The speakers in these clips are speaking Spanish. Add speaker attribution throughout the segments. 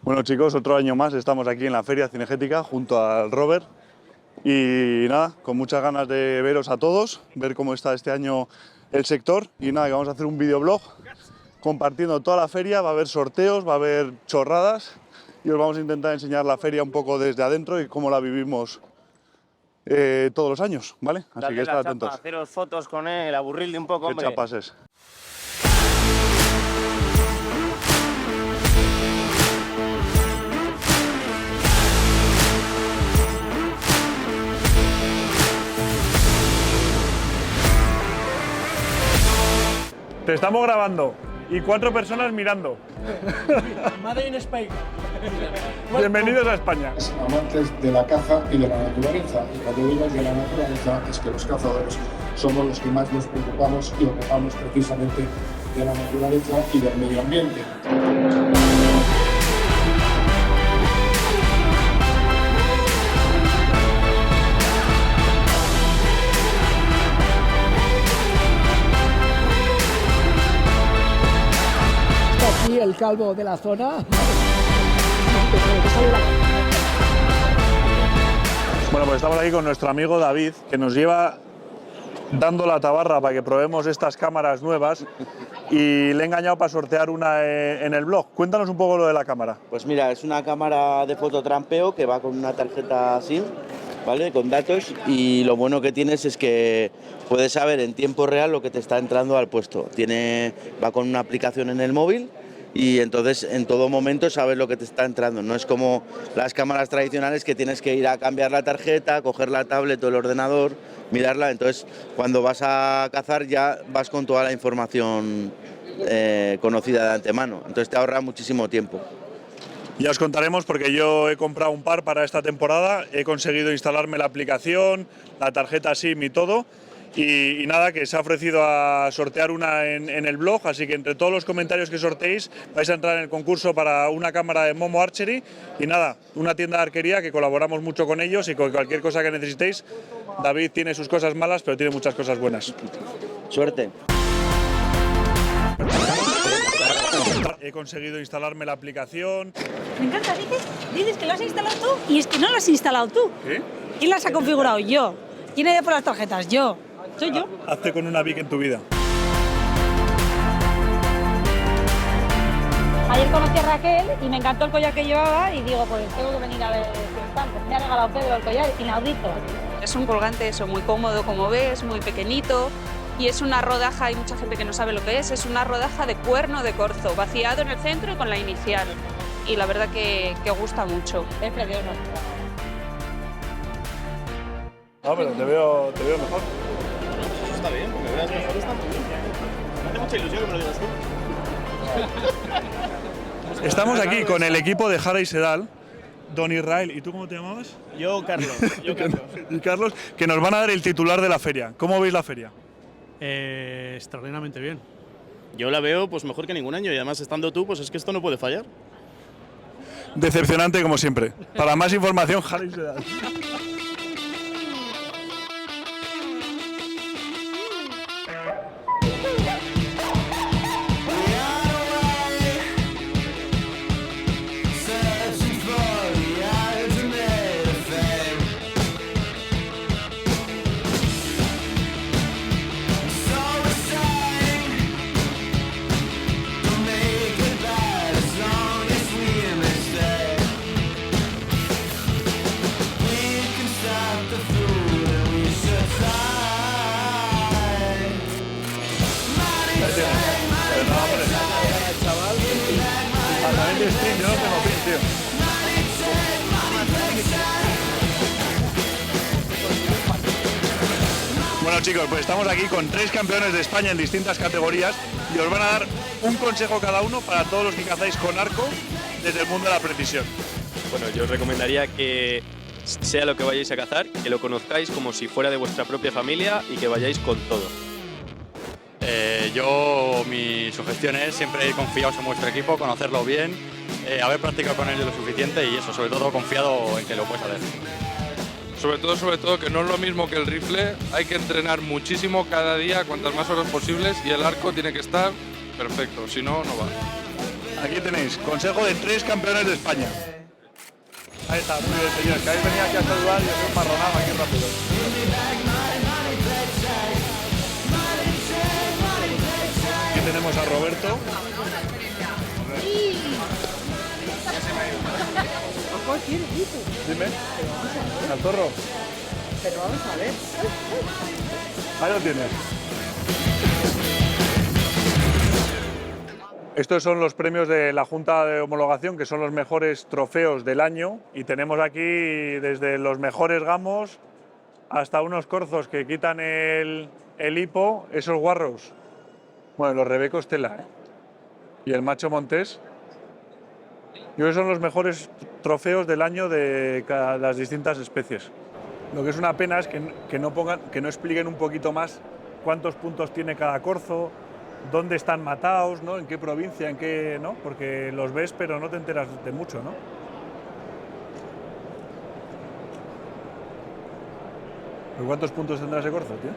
Speaker 1: Bueno chicos, otro año más estamos aquí en la Feria Cinegética junto al Robert y nada, con muchas ganas de veros a todos, ver cómo está este año el sector y nada, que vamos a hacer un videoblog compartiendo toda la feria, va a haber sorteos, va a haber chorradas y os vamos a intentar enseñar la feria un poco desde adentro y cómo la vivimos todos los años, ¿vale? Así
Speaker 2: Dale
Speaker 1: que estad
Speaker 2: la chapa,
Speaker 1: atentos.
Speaker 2: haceros fotos con él, aburrirle un poco,
Speaker 1: ¿Qué
Speaker 2: hombre.
Speaker 1: chapas es? Te estamos grabando y 4 personas mirando.
Speaker 3: Made in Spain.
Speaker 1: Bienvenidos a España.
Speaker 4: Amantes de la caza y de la naturaleza. Y cuando digo de la naturaleza es que los cazadores somos los que más nos preocupamos y ocupamos precisamente de la naturaleza y del medio ambiente.
Speaker 3: Aquí el calvo de la zona.
Speaker 1: Bueno, pues estamos aquí con nuestro amigo David, que nos lleva dando la tabarra para que probemos estas cámaras nuevas y le he engañado para sortear una en el blog. Cuéntanos un poco lo de la cámara.
Speaker 5: Pues mira, es una cámara de fototrampeo que va con una tarjeta SIM, ¿vale? Con datos, y lo bueno que tienes es que puedes saber en tiempo real lo que te está entrando al puesto. Va con una aplicación en el móvil y entonces en todo momento sabes lo que te está entrando. No es como las cámaras tradicionales que tienes que ir a cambiar la tarjeta, coger la tablet o el ordenador, mirarla. Entonces cuando vas a cazar ya vas con toda la información conocida de antemano. Entonces te ahorra muchísimo tiempo.
Speaker 1: Ya os contaremos porque yo he comprado un par para esta temporada, he conseguido instalarme la aplicación, la tarjeta SIM y todo. Y nada, que se ha ofrecido a sortear una en el blog, así que entre todos los comentarios que sorteéis vais a entrar en el concurso para una cámara de Momo Archery y nada, una tienda de arquería que colaboramos mucho con ellos y con cualquier cosa que necesitéis. David tiene sus cosas malas, pero tiene muchas cosas buenas.
Speaker 5: Suerte.
Speaker 1: He conseguido instalarme la aplicación.
Speaker 6: Me encanta, dices que lo has instalado tú y es que no lo has instalado tú.
Speaker 1: ¿Qué?
Speaker 6: ¿Quién las ha configurado? Yo. ¿Quién ha ido por las tarjetas? Yo. Soy yo.
Speaker 1: Hazte con una Vic en tu vida.
Speaker 6: Ayer conocí a Raquel y me encantó el collar que llevaba y digo, pues tengo que venir a ver este instante. Me ha regalado Pedro el collar, inaudito.
Speaker 7: Es un colgante eso, muy cómodo como ves, muy pequeñito y es una rodaja, hay mucha gente que no sabe lo que es una rodaja de cuerno de corzo, vaciado en el centro y con la inicial. Y la verdad que gusta mucho.
Speaker 6: Es precioso.
Speaker 1: No, pero te veo mejor.
Speaker 2: Está bien, porque veas mejor está muy bien. Me hace mucha ilusión que me lo digas tú.
Speaker 1: Estamos aquí con el equipo de Jara y Sedal, Don Israel, ¿y tú cómo te llamabas?
Speaker 2: Yo, Carlos.
Speaker 1: Y Carlos, que nos van a dar el titular de la feria. ¿Cómo veis la feria?
Speaker 3: Extraordinariamente bien.
Speaker 2: Yo la veo pues mejor que ningún año y además estando tú, pues es que esto no puede fallar.
Speaker 1: Decepcionante como siempre. Para más información, Jara y Sedal. Yo no tengo fin, tío. Bueno chicos, pues estamos aquí con 3 campeones de España en distintas categorías y os van a dar un consejo cada uno para todos los que cazáis con arco desde el mundo de la precisión.
Speaker 8: Bueno, yo os recomendaría que sea lo que vayáis a cazar, que lo conozcáis como si fuera de vuestra propia familia y que vayáis con todo.
Speaker 9: Mi sugestión es siempre ir confiados en vuestro equipo, conocerlo bien, haber practicado con ellos lo suficiente y eso, sobre todo confiado en que lo puedes hacer.
Speaker 10: Sobre todo que no es lo mismo que el rifle, hay que entrenar muchísimo cada día, cuantas más horas posibles, y el arco tiene que estar perfecto, si no, no va.
Speaker 1: Aquí tenéis, consejo de 3 campeones de España. Ahí está, muy bien, señores. Que habéis venido aquí a saludar y os he marronado aquí rápido. Aquí tenemos a Roberto. Dime. Al zorro.
Speaker 3: Pero vamos a ver.
Speaker 1: Ahí lo tienes. Estos son los premios de la Junta de Homologación, que son los mejores trofeos del año. Y tenemos aquí desde los mejores gamos hasta unos corzos que quitan el hipo, esos guarros. Bueno, los rebecos tela, ¿eh? Y el macho montés. Y esos son los mejores trofeos del año de las distintas especies. Lo que es una pena es que no expliquen un poquito más cuántos puntos tiene cada corzo, dónde están matados, ¿no? En qué provincia, en qué, ¿no? Porque los ves pero no te enteras de mucho, ¿no? ¿Pero cuántos puntos tendrá ese corzo, tío?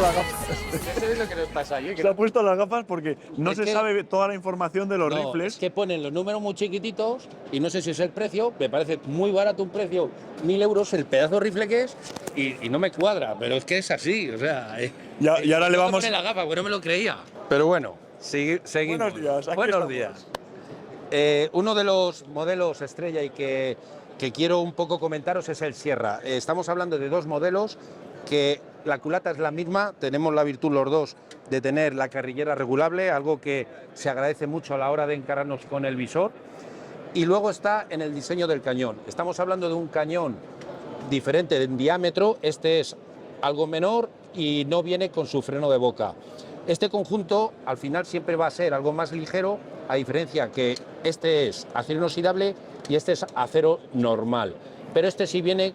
Speaker 1: Las gafas.
Speaker 11: Eso es lo que nos pasa.
Speaker 1: Se ha puesto las gafas porque no se sabe toda la información de los rifles.
Speaker 11: Es que ponen los números muy chiquititos y no sé si es el precio. Me parece muy barato un precio, 1.000 euros el pedazo de rifle que es y no me cuadra, pero es que es así. O sea,
Speaker 1: y ahora le vamos.
Speaker 11: La gafa, porque no me lo creía. Pero bueno, seguimos.
Speaker 1: Buenos días.
Speaker 11: Buenos días. Uno de los modelos estrella y que quiero un poco comentaros es el Sierra. Estamos hablando de 2 modelos que la culata es la misma, tenemos la virtud los dos de tener la carrillera regulable, algo que se agradece mucho a la hora de encararnos con el visor, y luego está en el diseño del cañón. Estamos hablando de un cañón diferente en diámetro, este es algo menor y no viene con su freno de boca. Este conjunto al final siempre va a ser algo más ligero, a diferencia que este es acero inoxidable y este es acero normal, pero este sí viene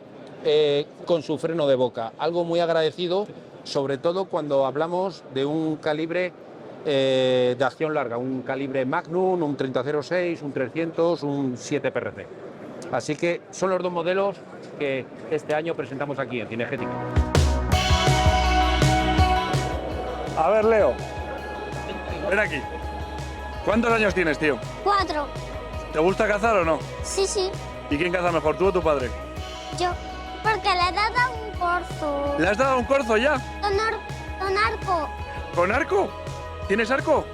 Speaker 11: con su freno de boca, algo muy agradecido, sobre todo cuando hablamos de un calibre de acción larga, un calibre Magnum, un 3006, un 300, un 7 PRC. Así que son los 2 modelos que este año presentamos aquí en Cinegética.
Speaker 1: A ver, Leo, ven aquí. ¿Cuántos años tienes, tío?
Speaker 12: 4.
Speaker 1: ¿Te gusta cazar o no?
Speaker 12: Sí, sí.
Speaker 1: ¿Y quién caza mejor, tú o tu padre?
Speaker 12: Yo. Porque le he dado un corzo.
Speaker 1: ¿Le has dado un corzo ya?
Speaker 12: Con arco.
Speaker 1: ¿Con arco? ¿Tienes arco?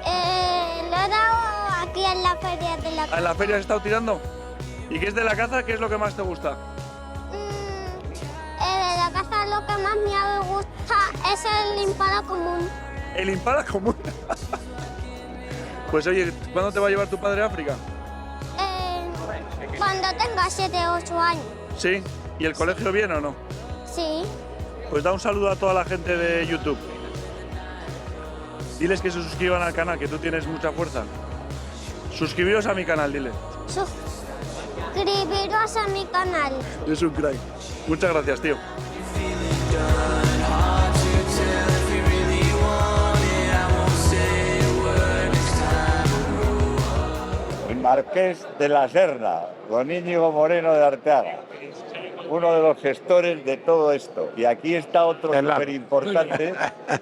Speaker 12: Lo he dado aquí en la feria de la caza.
Speaker 1: ¿En la feria has estado tirando? ¿Y qué es de la caza? ¿Qué es lo que más te gusta?
Speaker 12: De la caza lo que más me gusta es el impala común.
Speaker 1: ¿El impala común? Pues oye, ¿cuándo te va a llevar tu padre a África?
Speaker 12: Cuando tenga 7 o 8 años.
Speaker 1: ¿Sí? ¿Y el colegio bien o no?
Speaker 12: Sí.
Speaker 1: Pues da un saludo a toda la gente de YouTube. Diles que se suscriban al canal, que tú tienes mucha fuerza. Suscribiros a mi canal, dile.
Speaker 12: Suscribiros a mi canal.
Speaker 1: Es un crack. Muchas gracias, tío.
Speaker 13: El Marqués de la Serna, don Íñigo Moreno de Arteaga, uno de los gestores de todo esto. Y aquí está otro súper importante,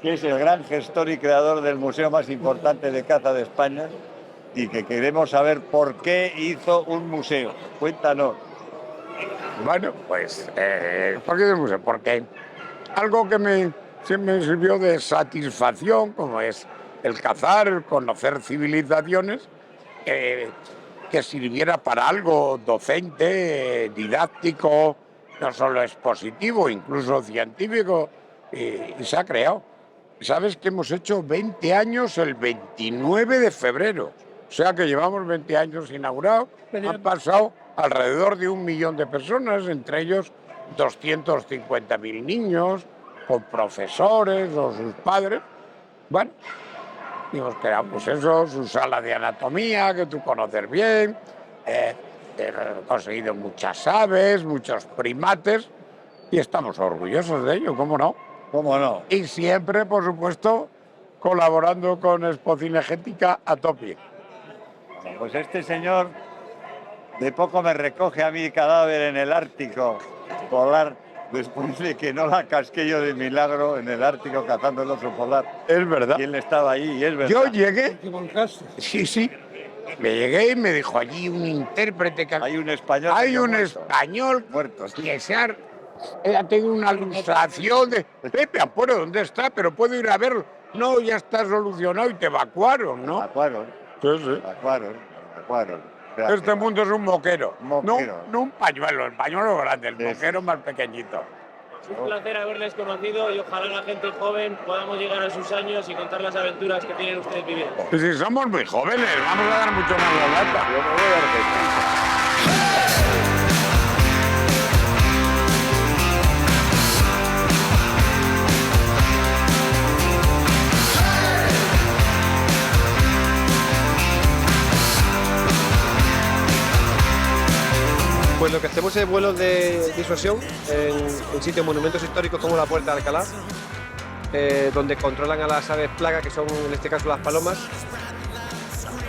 Speaker 13: que es el gran gestor y creador del museo más importante de caza de España, y que queremos saber por qué hizo un museo. Cuéntanos.
Speaker 14: Bueno, pues, ¿por qué hizo un museo? Porque algo que siempre me sirvió de satisfacción, como es el cazar, el conocer civilizaciones, que sirviera para algo docente, didáctico, no solo expositivo, incluso científico, y se ha creado. ¿Sabes que hemos hecho 20 años el 29 de febrero? O sea que llevamos 20 años inaugurados, han pasado alrededor de 1 millón de personas, entre ellos 250.000 niños, con profesores o sus padres. Bueno, y hemos creado pues eso, su sala de anatomía, que tú conoces bien, he conseguido muchas aves, muchos primates, y estamos orgullosos de ello, ¿cómo no?
Speaker 13: ¿Cómo no?
Speaker 14: Y siempre, por supuesto, colaborando con Expo Cinegética a tope.
Speaker 13: Bueno, pues este señor de poco me recoge a mi cadáver en el Ártico polar después de que no la casqué yo de milagro en el Ártico cazando el oso polar.
Speaker 14: Es verdad.
Speaker 13: Y él estaba allí, y es verdad.
Speaker 14: Yo llegué. Sí. Me llegué y me dijo allí un intérprete que
Speaker 13: hay un español.
Speaker 14: Hay un español
Speaker 13: muertos.
Speaker 14: que se ha tenido una alusación de Pepe Ampuero, ¿dónde está? Pero puedo ir a verlo. No, ya está solucionado y te evacuaron, ¿no?
Speaker 13: Evacuaron.
Speaker 14: Sí.
Speaker 13: Evacuaron.
Speaker 14: Este mundo es un moquero.
Speaker 13: Moquero.
Speaker 14: No un pañuelo, el pañuelo grande, el moquero más pequeñito.
Speaker 2: Un placer haberles conocido y ojalá la gente joven podamos llegar a sus años y contar las aventuras que tienen ustedes viviendo.
Speaker 14: Si somos muy jóvenes, vamos a dar mucho más la lata.
Speaker 13: Yo me voy a dar
Speaker 15: Pues lo que hacemos es vuelos de disuasión en sitios, monumentos históricos como la Puerta de Alcalá, donde controlan a las aves plagas, que son en este caso las palomas,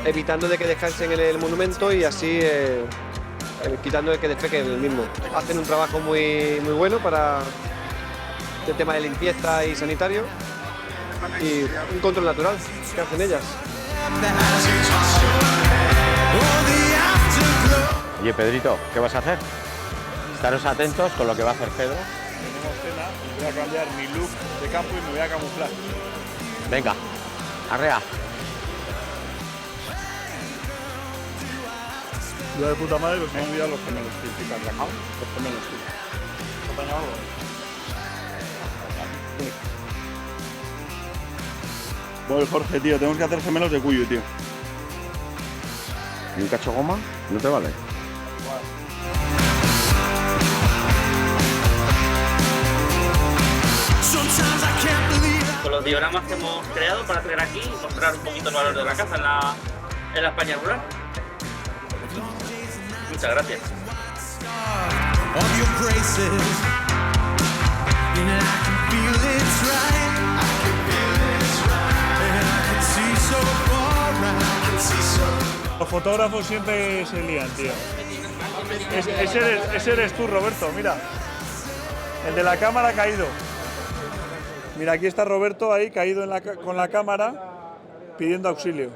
Speaker 15: evitando de que descansen en el monumento y así quitando de que defequen en el mismo. Hacen un trabajo muy bueno para el tema de limpieza y sanitario y un control natural que hacen ellas.
Speaker 16: Oye, Pedrito, ¿qué vas a hacer? Estaros atentos con lo que va a hacer Pedro.
Speaker 1: Tenemos cena y voy a cambiar mi look de campo y me voy a camuflar.
Speaker 16: Venga, arrea.
Speaker 1: Yo de puta madre, pues me han olvidado los gemelos, tío. Los gemelos, tío. ¿Acompañado algo? Voy, Jorge, tío, tenemos que hacer gemelos de cuyo, tío.
Speaker 16: ¿Y un cacho goma? ¿No te vale?
Speaker 2: Con los dioramas que hemos creado para traer aquí y mostrar un poquito el valor de la caza en la España rural. Muchas gracias.
Speaker 1: Los fotógrafos siempre se lían, tío. Ese eres tú, Roberto, mira. El de la cámara ha caído. Mira, aquí está Roberto ahí caído con la cámara pidiendo auxilio.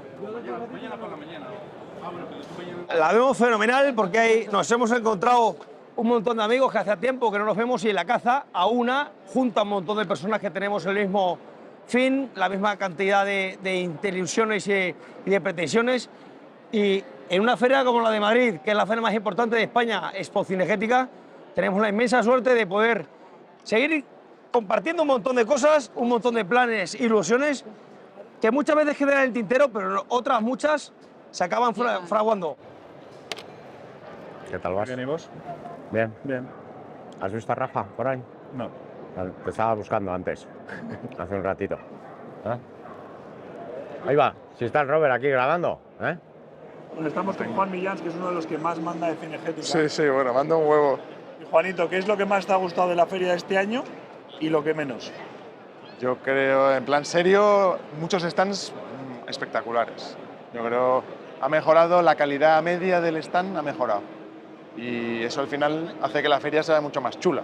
Speaker 17: La vemos fenomenal porque ahí nos hemos encontrado un montón de amigos que hace tiempo que no nos vemos y en la caza a una junto a un montón de personas que tenemos el mismo fin, la misma cantidad de ilusiones y de pretensiones. Y en una feria como la de Madrid, que es la feria más importante de España, Expo Cinegética, tenemos la inmensa suerte de poder seguir compartiendo un montón de cosas, un montón de planes, ilusiones, que muchas veces quedan en el tintero, pero otras muchas se acaban fraguando.
Speaker 16: ¿Qué tal vas?
Speaker 1: Bien, ¿y vos?
Speaker 16: Bien.
Speaker 1: Bien.
Speaker 16: ¿Has visto a Rafa por ahí?
Speaker 1: No.
Speaker 16: Te estaba buscando antes, hace un ratito. ¿Eh? Ahí va, si está el Robert aquí grabando, ¿eh?
Speaker 1: Bueno, estamos con Juan Millán, que es uno de los que más manda de Cinegética.
Speaker 18: Sí, bueno, manda un huevo.
Speaker 1: Y Juanito, ¿qué es lo que más te ha gustado de la feria de este año y lo que menos?
Speaker 18: Yo creo, en plan serio, muchos stands espectaculares. Yo creo ha mejorado la calidad media del stand, ha mejorado. Y eso al final hace que la feria sea mucho más chula.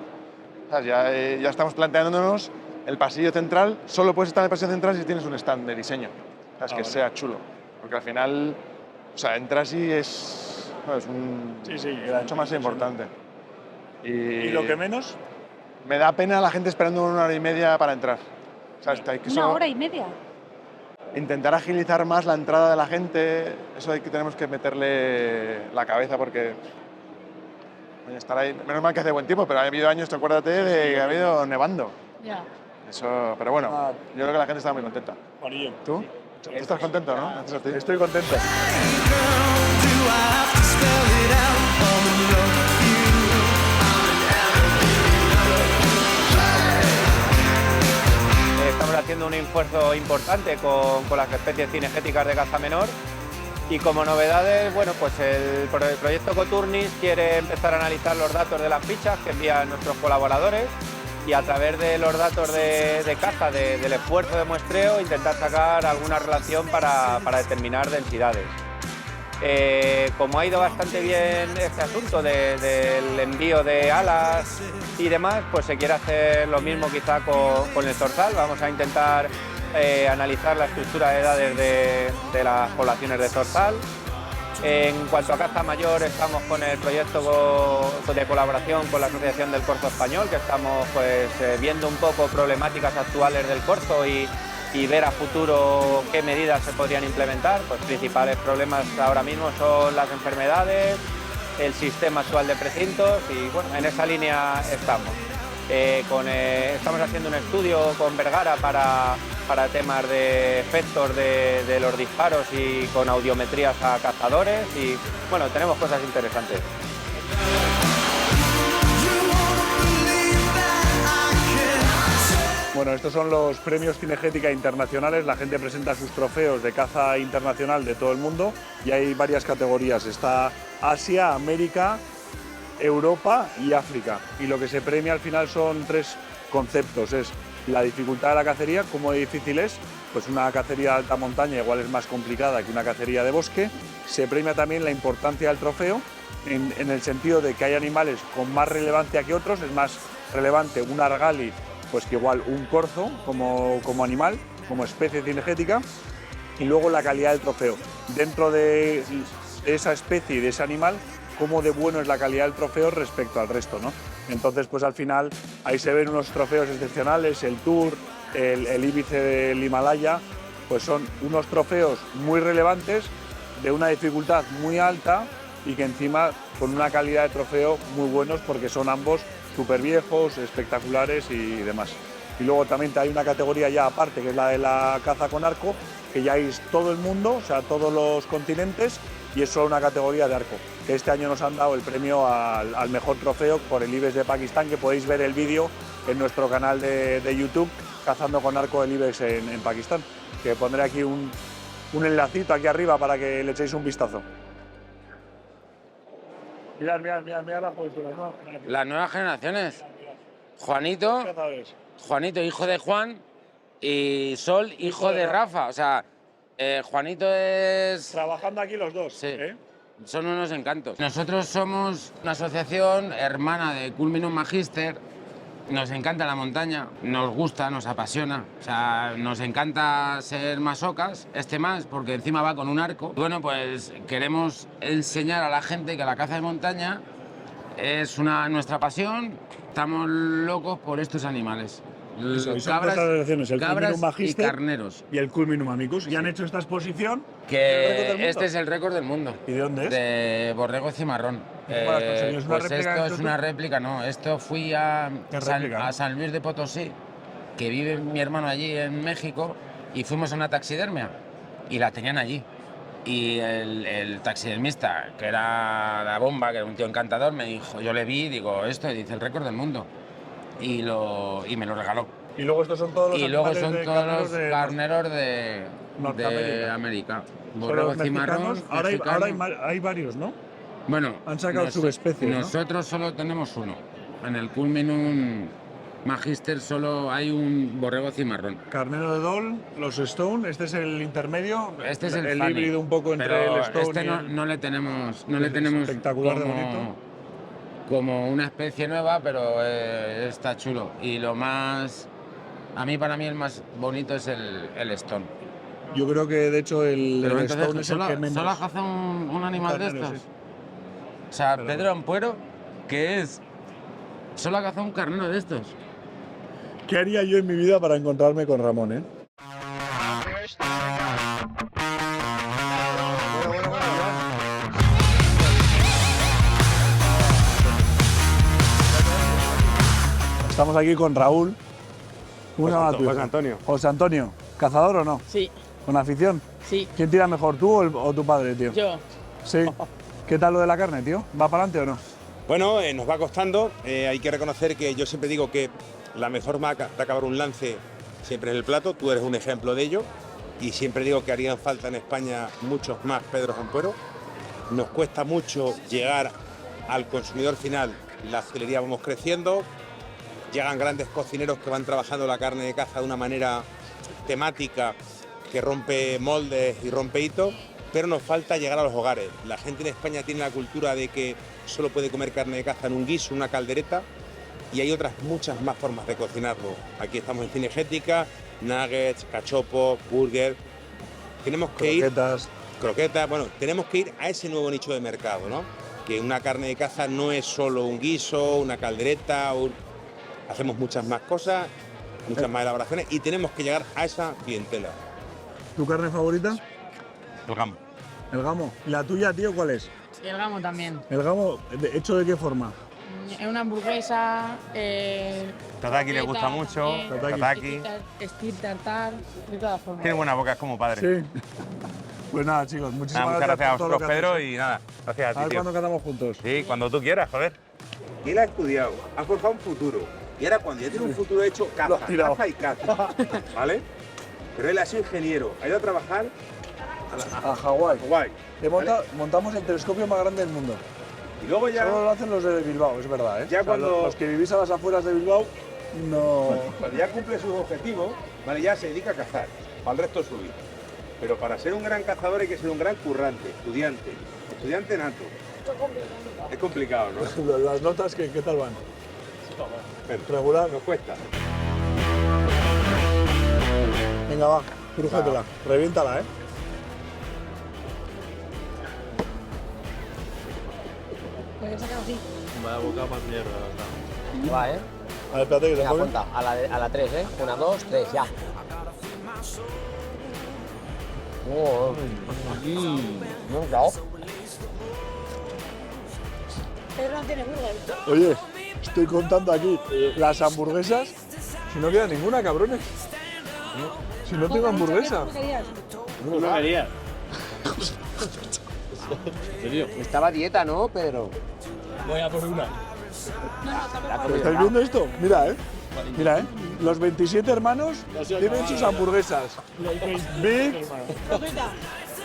Speaker 18: ¿Sabes? Ya estamos planteándonos el pasillo central, solo puedes estar en el pasillo central si tienes un stand de diseño. ¿Sabes? Que sea chulo. Porque al final, o sea, entras y es mucho más importante.
Speaker 1: ¿Y lo que menos?
Speaker 18: Me da pena la gente esperando 1 hora y media para entrar. ¿Sabes? Hay que
Speaker 6: ¿Una hora y media?
Speaker 18: Intentar agilizar más la entrada de la gente, eso hay que tenemos que meterle la cabeza porque estar ahí, menos mal que hace buen tiempo, pero ha habido años, acuérdate, de que ha habido nevando.
Speaker 6: Ya.
Speaker 18: Eso, pero bueno, yo creo que la gente está muy contenta.
Speaker 1: Juanillo.
Speaker 18: ¿Tú? ¿Tú estás contento, no? Gracias a ti.
Speaker 1: Estoy contento.
Speaker 19: Estamos haciendo un esfuerzo importante con las especies cinegéticas de caza menor y como novedades, bueno, pues el proyecto Coturnis quiere empezar a analizar los datos de las fichas que envían nuestros colaboradores y a través de los datos de caza, del esfuerzo de muestreo, intentar sacar alguna relación para determinar densidades. Como ha ido bastante bien este asunto del envío de alas y demás, pues se quiere hacer lo mismo quizá con el zorzal. Vamos a intentar analizar la estructura de edades de las poblaciones de zorzal. En cuanto a caza mayor, estamos con el proyecto de colaboración con la Asociación del Corzo Español, que estamos pues, viendo un poco problemáticas actuales del corzo y ver a futuro qué medidas se podrían implementar. Pues principales problemas ahora mismo son las enfermedades, el sistema actual de precintos y bueno, en esa línea estamos. Estamos haciendo un estudio con Vergara para temas de efectos de los disparos y con audiometrías a cazadores y bueno, tenemos cosas interesantes.
Speaker 1: Bueno, estos son los premios Cinegética internacionales. La gente presenta sus trofeos de caza internacional de todo el mundo y hay varias categorías. Está Asia, América, Europa y África. Y lo que se premia al final son 3 conceptos. Es la dificultad de la cacería, cómo difícil es. Pues una cacería de alta montaña igual es más complicada que una cacería de bosque. Se premia también la importancia del trofeo en el sentido de que hay animales con más relevancia que otros. Es más relevante un argali pues que igual un corzo como animal, como especie cinegética. Y luego la calidad del trofeo. Dentro de esa especie y de ese animal, cómo de bueno es la calidad del trofeo respecto al resto, ¿no? Entonces, pues al final ahí se ven unos trofeos excepcionales, el Tour, el Íbice del Himalaya, pues son unos trofeos muy relevantes, de una dificultad muy alta y que encima con una calidad de trofeo muy buenos porque son ambos súper viejos, espectaculares y demás. Y luego también hay una categoría ya aparte, que es la de la caza con arco, que ya es todo el mundo, o sea, todos los continentes, y es solo una categoría de arco. Que este año nos han dado el premio al mejor trofeo por el IBEX de Pakistán, que podéis ver el vídeo en nuestro canal de YouTube, Cazando con arco del IBEX en Pakistán, que pondré aquí un enlacito aquí arriba para que le echéis un vistazo. Mirad la postura, ¿no?
Speaker 20: Las nuevas generaciones. Juanito, hijo de Juan, y Sol, hijo de Rafa. O sea, Juanito es...
Speaker 1: Trabajando aquí los dos.
Speaker 20: Sí. Son unos encantos. Nosotros somos una asociación hermana de Culminum Magister. Nos encanta la montaña, nos gusta, nos apasiona. O sea, nos encanta ser masocas, más, porque encima va con un arco. Bueno, pues queremos enseñar a la gente que la caza de montaña es nuestra pasión. Estamos locos por estos animales.
Speaker 1: Cabras
Speaker 20: Culminum Magister y carneros.
Speaker 1: Y el Culminum Amicus. Y han hecho esta exposición.
Speaker 20: Que este es el récord del mundo.
Speaker 1: ¿Y de dónde es?
Speaker 20: De borrego cimarrón. Pues esto es una réplica, no. Esto fui a San Luis de Potosí, que vive mi hermano allí en México, y fuimos a una taxidermia y la tenían allí. Y el taxidermista, que era la bomba, que era un tío encantador, me dijo, yo le vi, digo, esto dice el récord del mundo. Y me lo regaló.
Speaker 1: Y luego estos son todos
Speaker 20: los carneros de América. Borrego cimarrón.
Speaker 1: Ahora hay varios, ¿no?
Speaker 20: Bueno,
Speaker 1: han sacado subespecies, ¿no?
Speaker 20: Nosotros solo tenemos uno. En el Culminum Magister solo hay un borrego cimarrón.
Speaker 1: Carnero de Dol, los Stone, este es el intermedio.
Speaker 20: Este es el
Speaker 1: híbrido un poco entre el Stone
Speaker 20: este no le tenemos
Speaker 1: espectacular de bonito.
Speaker 20: Como una especie nueva, pero está chulo. Y para mí el más bonito es el Stone.
Speaker 1: Yo creo que de hecho el Stone es el que menos.
Speaker 20: ¿Solo has cazado un animal de estos? Sí. O sea, Pedro Ampuero, que es... Solo ha cazado un carnero de estos.
Speaker 1: ¿Qué haría yo en mi vida para encontrarme con Ramón, Estamos aquí con Raúl.
Speaker 21: José Antonio.
Speaker 1: José Antonio, ¿cazador o no?
Speaker 22: Sí.
Speaker 1: ¿Con afición?
Speaker 22: Sí.
Speaker 1: ¿Quién tira mejor, tú o tu padre, tío?
Speaker 22: Yo.
Speaker 1: Sí. ¿Qué tal lo de la carne, tío? ¿Va para adelante o no?
Speaker 21: Bueno, nos va costando. Hay que reconocer que yo siempre digo que la mejor marca de acabar un lance siempre es el plato. Tú eres un ejemplo de ello. Y siempre digo que harían falta en España muchos más Pedro Ampuero. Nos cuesta mucho llegar al consumidor final. La hostelería vamos creciendo. llegan grandes cocineros que van trabajando la carne de caza de una manera temática que rompe moldes y rompe hitos, pero nos falta llegar a los hogares. La gente en España tiene la cultura de que solo puede comer carne de caza en un guiso, una caldereta, y hay otras muchas más formas de cocinarlo. Aquí estamos en cinegética, nuggets, cachopos, burger. Tenemos que croquetas, bueno, tenemos que ir a ese nuevo nicho de mercado, ¿no? Que una carne de caza no es solo un guiso, una caldereta, hacemos muchas más cosas, muchas más elaboraciones y tenemos que llegar a esa clientela.
Speaker 1: ¿Tu carne favorita?
Speaker 21: El gamo.
Speaker 1: El gamo. ¿Y la tuya, tío, cuál es?
Speaker 3: Y el gamo también.
Speaker 1: ¿El gamo hecho de qué forma?
Speaker 3: Es una hamburguesa.
Speaker 21: Tataki le gusta mucho. Tataki.
Speaker 3: Steel tartar, de todas formas.
Speaker 21: Tiene buena boca, es como padre.
Speaker 1: Sí. Pues nada, chicos, muchísimas
Speaker 21: muchas gracias a
Speaker 1: por todo lo
Speaker 21: vosotros,
Speaker 1: que
Speaker 21: Pedro,
Speaker 1: hacéis.
Speaker 21: y nada, gracias a ti,
Speaker 1: A ver
Speaker 21: tío.
Speaker 1: cuándo cantamos juntos.
Speaker 21: Sí, cuando tú quieras, joder. Y él ha estudiado, ha forjado un futuro. Y ahora cuando ya tiene un futuro hecho,
Speaker 1: Lo has tirado.
Speaker 21: caza y caza. ¿Vale? Pero él ha sido ingeniero, ha ido a trabajar
Speaker 1: A Hawái.
Speaker 21: Hawái.
Speaker 1: Montamos el telescopio más grande del mundo.
Speaker 21: Y luego ya...
Speaker 1: Solo lo hacen los de Bilbao, es verdad, ¿eh?
Speaker 21: Ya
Speaker 1: O sea,
Speaker 21: cuando-
Speaker 1: los que vivís a las afueras de Bilbao, no...
Speaker 21: Cuando ya cumple sus objetivos, ¿vale? Ya se dedica a cazar, para el resto de su vida. Pero para ser un gran cazador hay que ser un gran currante, estudiante nato. Es complicado, ¿no?
Speaker 1: Las notas, ¿qué tal van?
Speaker 21: Bueno,
Speaker 1: Regular.
Speaker 21: nos cuesta.
Speaker 1: Venga, va, crújatela, reviéntala, ¿eh?
Speaker 3: Pues sacar así.
Speaker 8: Vaya boca más mierda.
Speaker 4: Va,
Speaker 1: A ver, espérate que te
Speaker 4: Venga,
Speaker 1: pongo.
Speaker 4: apunta. A la 3, ¿eh? 1, 2, 3, ya. Oh, no, claro.
Speaker 3: Pedro no tiene burger.
Speaker 1: Oye, estoy contando aquí las hamburguesas. Si no queda ninguna, cabrones. Si no tengo hamburguesa.
Speaker 4: No querías. Estaba a dieta, ¿no, Pedro?
Speaker 8: Voy a por una.
Speaker 1: ¿Estáis viendo esto? Mira, ¿eh? Mira, ¿eh? Los 27 hermanos tienen sus hamburguesas. Vic,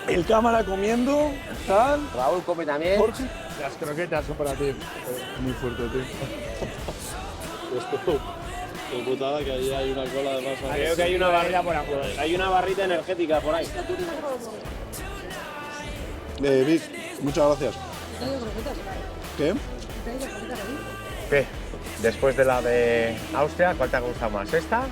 Speaker 1: el cámara comiendo, tal.
Speaker 4: Raúl come también.
Speaker 1: Jorge. Las croquetas son para ti. Muy fuerte, tío.
Speaker 8: Qué putada que ahí hay una cola de masa.
Speaker 4: Creo que hay una barrita por aquí. Hay una barrita energética por ahí.
Speaker 1: Vic, muchas gracias. ¿Qué?
Speaker 16: ¿Qué? Después de la de Austria, ¿cuál te ha gustado más? ¿Esta?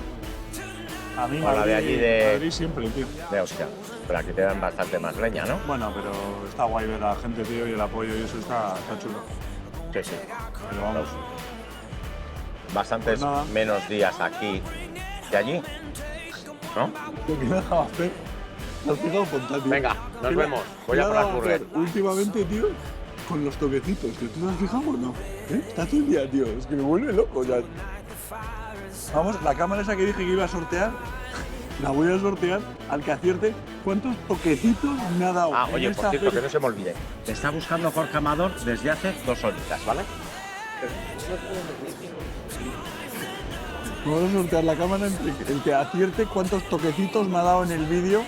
Speaker 1: A mí
Speaker 16: O la de allí
Speaker 1: Madrid siempre, tío.
Speaker 16: de Austria. Pero aquí te dan bastante más leña, ¿no?
Speaker 1: Bueno, pero está guay ver a la gente, tío, y el apoyo y eso está chulo.
Speaker 16: Sí, sí.
Speaker 1: Pero vamos.
Speaker 16: Bastantes
Speaker 1: Pues nada.
Speaker 16: menos días aquí que allí, ¿no?
Speaker 1: Lo que me ha dado a hacer. Te has fijado, ponta, tío.
Speaker 16: Venga, nos
Speaker 1: ¿Qué me-
Speaker 16: vemos.
Speaker 1: qué
Speaker 16: Voy
Speaker 1: me
Speaker 16: a
Speaker 1: ha
Speaker 16: por
Speaker 1: dado
Speaker 16: las
Speaker 1: a
Speaker 16: burger.
Speaker 1: hacer últimamente, tío, con los toquecitos, tío. ¿Tú te has fijado o no? ¿Eh? Está todo el día, tío. Es que me vuelve loco ya. Vamos, la cámara esa que dije que iba a sortear, la voy a sortear al que acierte cuántos toquecitos me ha dado.
Speaker 16: Ah,
Speaker 1: en
Speaker 16: oye,
Speaker 1: esta
Speaker 16: por cierto, que
Speaker 1: feria.
Speaker 16: no se me olvide. Te está buscando Jorge Amador desde hace 2 horitas, ¿vale?
Speaker 1: Vamos a sortear la cámara entre el que acierte cuántos toquecitos me ha dado en el vídeo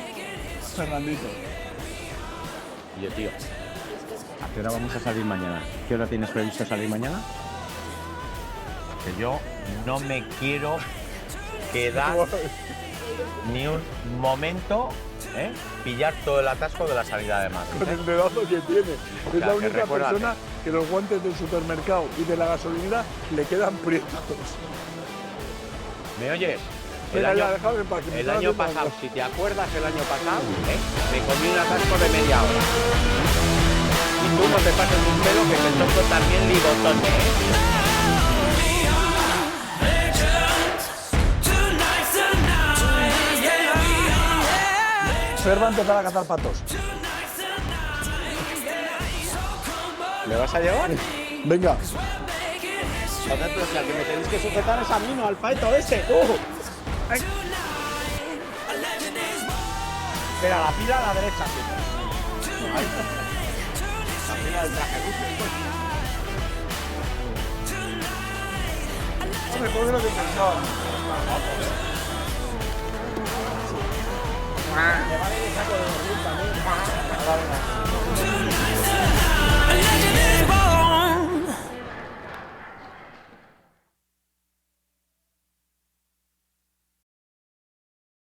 Speaker 1: Fernandito.
Speaker 16: Oye, tío, ¿a qué hora vamos a salir mañana? ¿Qué hora tienes previsto salir mañana? Que yo no me quiero quedar ni un momento, ¿eh? Pillar todo el atasco de la salida de Madrid.
Speaker 1: Con el dedazo que tiene.
Speaker 16: O
Speaker 1: Es
Speaker 16: sea,
Speaker 1: la
Speaker 16: que
Speaker 1: única
Speaker 16: recuérdate.
Speaker 1: persona que los guantes del supermercado y de la gasolinera le quedan prietos.
Speaker 16: ¿Me oyes?
Speaker 1: Venga, ya, déjame en paz, que me
Speaker 16: el
Speaker 1: estaba
Speaker 16: año
Speaker 1: haciendo
Speaker 16: pasado,
Speaker 1: algo.
Speaker 16: si te acuerdas, el año pasado, me comí un atasco de media hora. Y tú no te pases un pelo que te toco también ligotote, ¿eh?
Speaker 1: Fer va a empezar a cazar patos.
Speaker 16: ¿Me vas a llevar?
Speaker 1: Venga.
Speaker 16: Joder, pero si al que me tenéis que sujetar es a mí, no al paito ese. Ay. Espera, la pila a la derecha. Ahí. La pila del traje.
Speaker 1: Hombre, pues es lo que pensaba.
Speaker 16: Me vale de saco de dormir también.